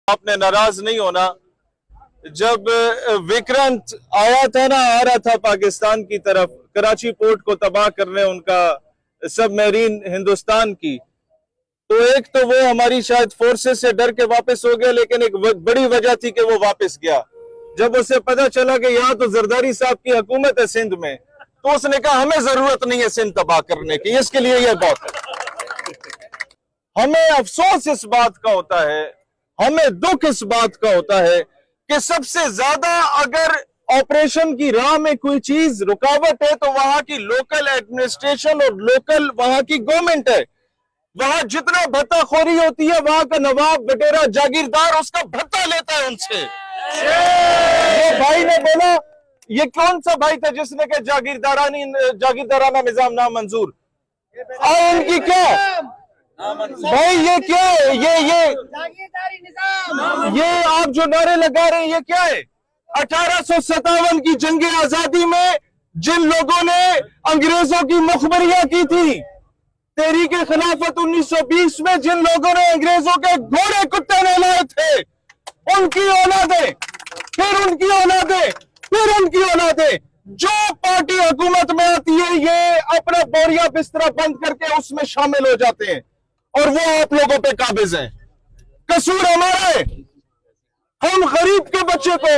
आपने नाराज नहीं होना। जब विक्रांत आया था ना, आ रहा था पाकिस्तान की तरफ कराची पोर्ट को तबाह करने, उनका सबमरीन हिंदुस्तान की, तो एक तो वो हमारी शायद फोर्सेस से डर के वापस हो गया, लेकिन एक बड़ी वजह थी कि वो वापस गया। जब उसे पता चला कि यहाँ तो जरदारी साहब की हुकूमत है सिंध में, तो उसने कहा हमें जरूरत नहीं है सिंध तबाह करने की, इसके लिए यह बहुत है। हमें अफसोस इस बात का होता है, हमें दुख इस बात का होता है कि सबसे ज्यादा अगर ऑपरेशन की राह में कोई चीज रुकावट है तो वहां की लोकल एडमिनिस्ट्रेशन और लोकल वहां की गवर्नमेंट है। वहां जितना भत्ताखोरी होती है, वहां का नवाब बटेरा जागीरदार उसका भत्ता लेता है उनसे। वो भाई ने बोला, ये कौन सा भाई था जिसने कहा जागीरदाराना निजाम नामंजूर? उनकी क्या भाई, ये क्या है? ये आप जो नारे लगा रहे हैं, ये क्या है? 1857 की जंग आजादी में जिन लोगों ने अंग्रेजों की मुखबरियां की थी, तहरीक खिलाफत 1920 में जिन लोगों ने अंग्रेजों के घोड़े कुत्ते नहलाए थे, उनकी औलादें, फिर उनकी औलादें, फिर उनकी औलादें, जो पार्टी हुकूमत में आती है, ये अपना बोरिया बिस्तरा बंद करके उसमें शामिल हो जाते हैं और वो आप लोगों पे काबिज हैं। कसूर हमारा है। हम गरीब के बच्चे को,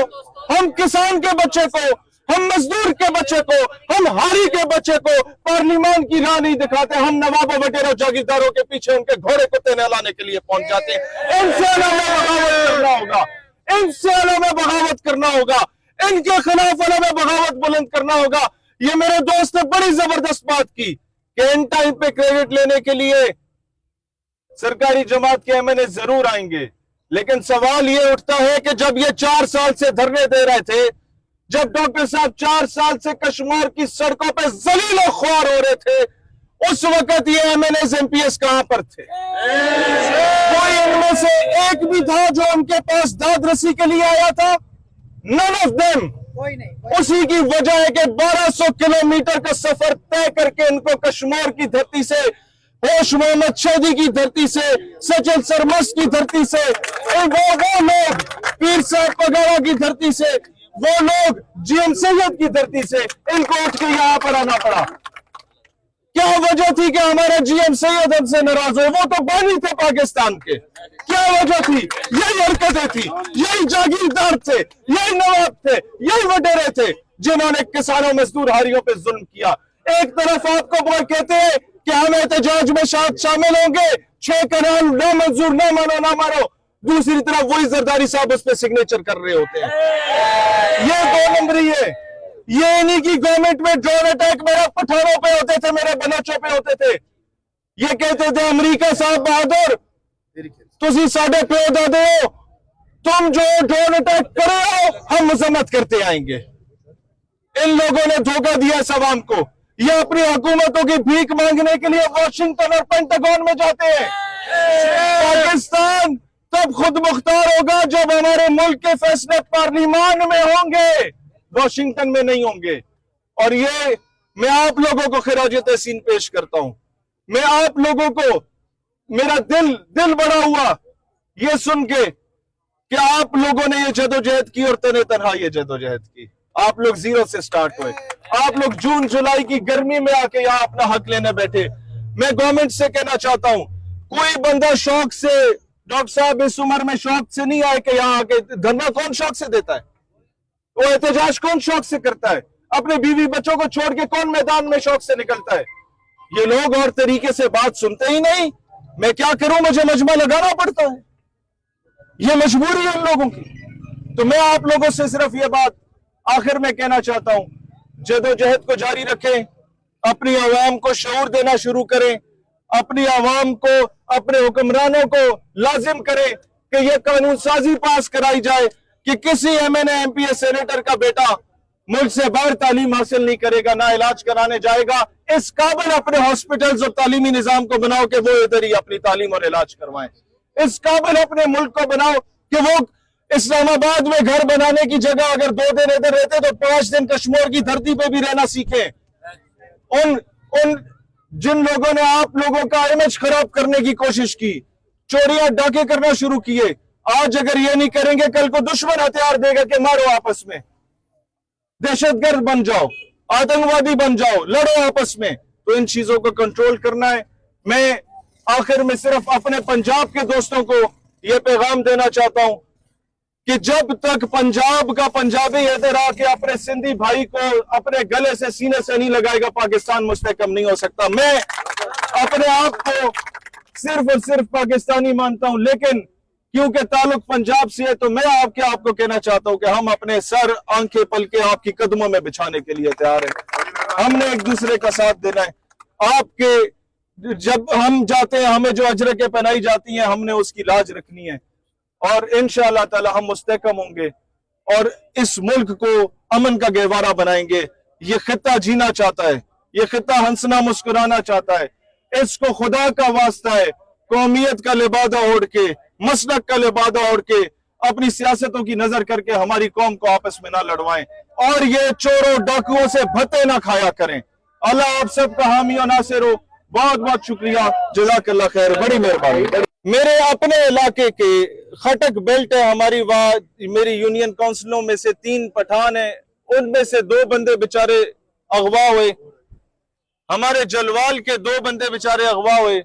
हम किसान के बच्चे को, हम मजदूर के बच्चे को, हम हारी के बच्चे को पार्लियामान की राह नहीं दिखाते। हम नवाबों वगैरह जागीरदारों के पीछे उनके घोड़े कुत्ते नहलाने के लिए पहुंच जाते हैं। इनसे हमें बगावत करना होगा, इनसे हमें बगावत करना होगा, इनके खिलाफ हमें बगावत बुलंद करना होगा। ये मेरे दोस्त ने बड़ी जबरदस्त बात की कि इन टाइम पे क्रेडिट लेने के लिए सरकारी जमात के एमएनए जरूर आएंगे, लेकिन सवाल ये उठता है कि जब ये 4 साल से धरने दे रहे थे, जब डॉक्टर साहब 4 साल से कश्मीर की सड़कों पे जलील और ख्वार हो रहे थे, उस वक्त ये एमएनएस एमपीएस कहां पर थे? कोई इनमें से एक भी था जो उनके पास दाद रसी के लिए आया था? None of them. उसी की वजह है कि 1200 किलोमीटर का सफर तय करके इनको कश्मीर की धरती से, होश मोहम्मद शहदी की धरती से, सचल सरमस की धरती से, वो लोग पीर साहब पगाड़ा की धरती से, वो लोग जीएम सैयद की धरती से इनको उठ के यहां पर आना पड़ा। क्या वजह थी कि हमारा जीएम सैयद हमसे नाराज हो? वो तो बानी थे पाकिस्तान के। क्या वजह थी? यही हरकतें थी, यही जागीरदार थे, यही नवाब थे, यही वडेरे थे जिन्होंने किसानों मजदूर हारियों पे जुल्म किया। एक तरफ आपको वो कहते हैं कि हम एहतजाज में शामिल होंगे, 6 कनाल ना मंजूर, ना मानो ना मानो, दूसरी तरफ वही जरदारी साहब उस पर सिग्नेचर कर रहे होते हैं। ये 2 नंबरी है। ये इन्हीं की गवर्नमेंट में ड्रोन अटैक मेरे पठानों पे होते थे, मेरे बलोचों पे होते थे। ये कहते थे अमेरिका साहब बहादुर, तुसी साडे प्यो दादे हो, तुम जो ड्रोन अटैक करे हो, हम मजम्मत करते आएंगे। इन लोगों ने धोखा दिया इस अवाम को। ये अपनी हुकूमतों की भीख मांगने के लिए वाशिंगटन और पेंटागन में जाते हैं। पाकिस्तान तब खुद मुख्तार होगा जब हमारे मुल्क के फैसले पार्लियामान में होंगे, वाशिंगटन में नहीं होंगे। और ये मैं आप लोगों को खिराज तहसीन पेश करता हूं। मैं आप लोगों को, मेरा दिल बड़ा हुआ ये सुन के कि आप लोगों ने ये जदोजहद की और तने तनहा ये जदोजहद की। आप लोग जीरो से स्टार्ट हुए, आप लोग जून जुलाई की गर्मी में आके यहाँ अपना हक लेने बैठे। मैं गवर्नमेंट से कहना चाहता हूं, कोई बंदा शौक से, डॉक्टर साहब इस उम्र में शौक से नहीं आए कि यहाँ आके धरना कौन शौक से देता है? वो एहतजाज कौन शौक से करता है? अपने बीवी बच्चों को छोड़ के कौन मैदान में शौक से निकलता है? ये लोग और तरीके से बात सुनते ही नहीं। मैं क्या करूं, मुझे मजमा लगाना पड़ता है, ये मजबूरी है इन लोगों की। तो मैं आप लोगों से सिर्फ ये बात आखिर में कहना चाहता हूं, जदोजहद को जारी रखें, अपनी आवाम को शऊर देना शुरू करें, अपनी आवाम को, अपने हुक्मरानों को लाजिम करें कि यह कानून साजी पास कराई जाए कि किसी एमएनए एमपीएस सेनेटर का बेटा मुल्क से बाहर तालीम हासिल नहीं करेगा, ना इलाज कराने जाएगा। इस काबिल अपने हॉस्पिटल्स और तालीमी निजाम को बनाओ कि वो इधर ही अपनी तालीम और इलाज करवाएं। इस काबिल अपने मुल्क को बनाओ कि वो इस्लामाबाद में घर बनाने की जगह अगर 2 दिन इधर रहते तो 5 दिन कश्मीर की धरती पे भी रहना सीखें। उन जिन लोगों ने आप लोगों का इमेज खराब करने की कोशिश की, चोरियां डाके करना शुरू किए, آج اگر یہ نہیں کریں گے کل کو دشمن ہتھیار دے گا کہ مارو آپس میں، دہشت گرد بن جاؤ، آتنکوادی بن جاؤ، لڑو آپس میں۔ تو ان چیزوں کو کنٹرول کرنا ہے۔ میں آخر میں صرف اپنے پنجاب کے دوستوں کو یہ پیغام دینا چاہتا ہوں کہ جب تک پنجاب کا پنجابی ادھر آ کے اپنے سندھی بھائی کو اپنے گلے سے سینے سے نہیں لگائے گا، پاکستان مستحکم نہیں ہو سکتا۔ میں اپنے آپ کو صرف اور صرف پاکستانی مانتا ہوں، لیکن کیونکہ تعلق پنجاب سے ہے تو میں آپ کو کہنا چاہتا ہوں کہ ہم اپنے سر، آنکھیں، پلکیں آپ کی قدموں میں بچھانے کے لیے تیار ہیں۔ ہم نے ایک دوسرے کا ساتھ دینا ہے۔ آپ کے جب ہم جاتے ہیں ہمیں جو اجرکیں پہنائی جاتی ہیں ہم نے اس کی لاج رکھنی ہے، اور انشاءاللہ تعالی ہم مستحکم ہوں گے اور اس ملک کو امن کا گہوارہ بنائیں گے۔ یہ خطہ جینا چاہتا ہے، یہ خطہ ہنسنا مسکرانا چاہتا ہے۔ اس کو خدا کا واسطہ ہے قومیت کا لبادہ اوڑھ کے، مسلک کا لبادہ اوڑھ کے، اپنی سیاستوں کی نظر کر کے ہماری قوم کو آپس میں نہ لڑوائیں، اور یہ چوروں ڈاکوؤں سے بھتے نہ کھایا کریں۔ اللہ آپ سب کا حامی و ناصر ہو۔ بہت بہت شکریہ، جزاک اللہ خیر، بڑی مہربانی۔ میرے اپنے علاقے کے خٹک بیلٹ ہے ہماری، وہاں میری یونین کونسلوں میں سے 3 پٹھان ہیں، ان میں سے 2 بندے بچارے اغوا ہوئے، ہمارے جلوال کے 2 بندے بچارے اغوا ہوئے۔